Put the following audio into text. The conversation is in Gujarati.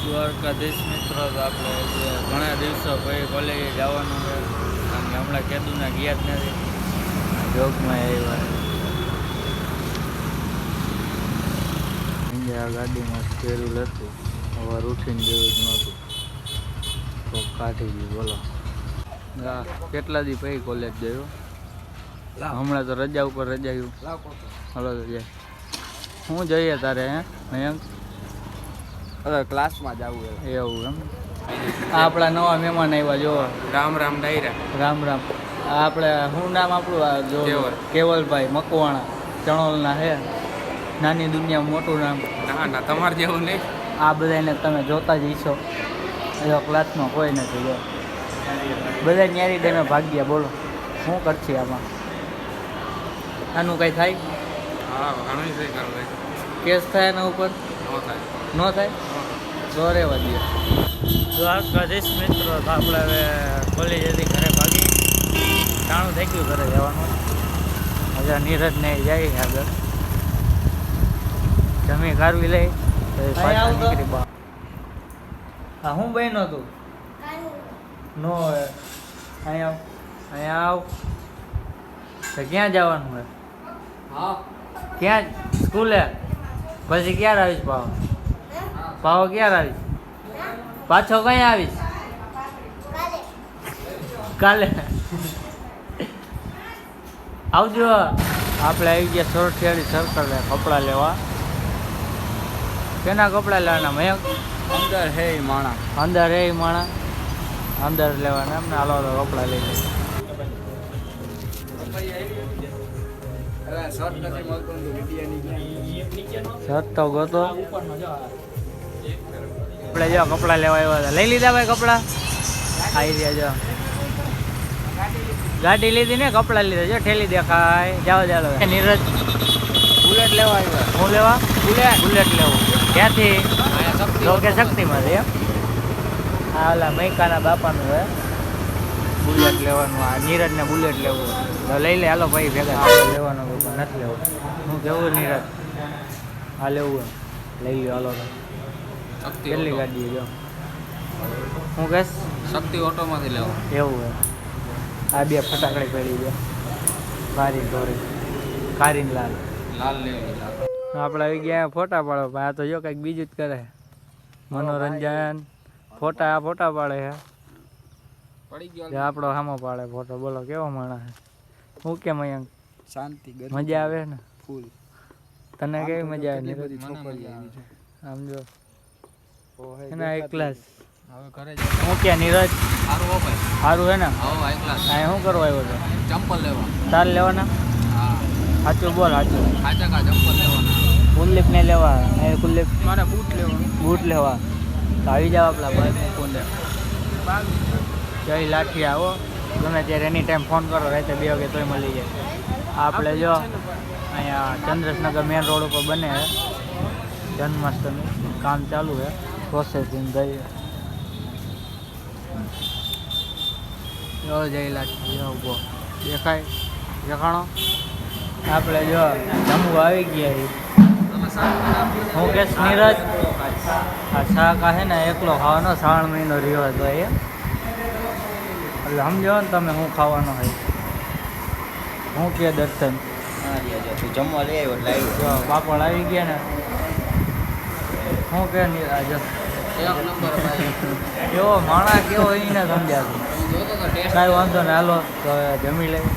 દ્વારકાધીશ મિત્રો, તો આપણે ઘણા દિવસો પછી કોલેજે જવાનું છે, કારણ કે હમણાં કેદુના ગયા જ નથી. જોગમાં આવ્યા ગાડીમાં સ્ટેરું લેતું, હવે રૂટીન જેવું જ નહોતું તો કાઢી ગયું. બોલો કેટલા દી પછી કોલેજ ગયો, હમણાં તો રજા ઉપર રજા આવ્યું. હલો તો જાય શું જોઈએ તારે? હે મયંક ક્લાસમાં જવું એવું એમ? આપણા નવા મહેમાન આવ્યા જો. રામ રામ ડાયરા. રામ રામ. આપણે શું નામ આપણું? જો કેવલભાઈ મકવાણા ચણોલના હે. નાની દુનિયા મોટું નામ. ના ના તમારે જેવું નહીં. આ બધાને તમે જોતા જ છો. એવા ક્લાસમાં કોઈ નથી. જો બધા ન્યારી ટાઈમે ભાગ્યા. બોલો શું કરશે આમાં? આનું કંઈ થાય? હા ઘણું થઈ કરવું. કેસ થાય એના ઉપર? ન થાય તો રહેવા દઈએ. દ્વારકાધીશ મિત્રો, તો આપણે હવે કોલેજેથી ઘરે ભાગી. ટાણું થઈ ગયું ઘરે જવાનું. હજા નીરજ ને જાય આગળ જમી કારવી લઈ નીકળી બા. હા હું બહેનો તું નો અહીંયા આવ તો ક્યાં જવાનું હોય? હા ક્યાં? સ્કૂલે? પછી ક્યારે આવીશ પાવો? પાવો ક્યારે આવીશ? પાછો કઈ આવીશ? કાલે આવજો. આપણે આવી ગયા સોરઠિયાળી સર્કલ કપડાં લેવા. કેના કપડાં લેવાના મયંક? અંદર હે માણા. અંદર હે માણા અંદર લેવાના એમને. હાલો તો કપડાં લઈ લઈએ. શર્ટ તો ગોતો. આપણે જો કપડાં લેવા આવ્યા હતા. લઈ લીધા ભાઈ કપડાં? આવી રહ્યા જો. ગાડી લીધી ને કપડાં લીધા. જો ઠેલી દેખાય. જાઓ ચાલો. નીરજ બુલેટ લેવા આવ્યા. હું લેવા? બુલેટ લેવું. ક્યાંથી? તો કે શક્તિમાંથી એમ? હા ઓલા મૈકાના બાપાનું હે બુલેટ લેવાનું. આ નીરજને બુલેટ લેવું તો લઈ લે. હાલો ભાઈ ભેગા લેવાનું નથી લેવું. હું કેવું નીરજ? હા લેવું લઈ લ્યો. હાલો તો કેટલી ગાડી જો હું કહેશ? શક્તિ ઓટોમાંથી લેવા. એવું હે. આ બે ફટાકડી પડી ગયા. કારીન ધોરી કારીન લાલ લાલ લેવી. લાલ આપણે આવી ગયા ફોટા પાડો. આ તો જો કંઈક બીજું જ કરે. મનોરંજન ફોટા પાડે છે. પડી ગયો. આપણો સામો પાડે ફોટો. બોલો કેવો માણસ છે. હું કેમ મયંક? શાંતિ મજા આવે ને ફૂલ. તને કેવી મજા આવે? બધી છોકરી આવી છે. આમ જો એના એક ક્લાસ. હવે ઘરે હું ક્યાં નીરજ? સારું હો ભાઈ. સારું હે ને? હવે હાઈ ક્લાસ. અહીં શું કરવા આવ્યો હતો? ચંપલ લેવા. તાર લેવાના? હા સાચું બોલ. સાચું ખાચા કા ચંપલ લેવાના. કુલદીપ ને લેવા. કુલદીપ મારે બૂટ લેવા. બૂટ લેવા. તો આવી જાવ આપણા ભાઈ કોને જય લાઠી. આવો ગમે ત્યારે એની ટાઈમ ફોન કરો. રાતે 2 વાગે તોય મળી જાય. આપણે જો અહીંયા ચંદ્રેશનગર મેન રોડ ઉપર બને છે જન્માષ્ટમી. કામ ચાલુ છે. પ્રોસેસિંગ થઈ જો જય લાઠી ઉભો દેખાય દેખાણો. આપણે જો જમવું આવી ગયા. હું કેસ નીરજ? આ શાક છે ને એકલો ખાવાનો. 3 મહિનો રહ્યો હતો એ એટલે સમજો ને તમે શું ખાવાનો હોય. હું કે દર્શન તું જમવા લઈ આવ્યો એટલે આવ્યો. જો પાપડ આવી ગયા ને. શું કે નીરજ? એક નંબર ભાઈ. એવો માણા કેવો એને સમજાતું. કાંઈ વાંધો ને. હાલો તો હવે જમી લઈએ.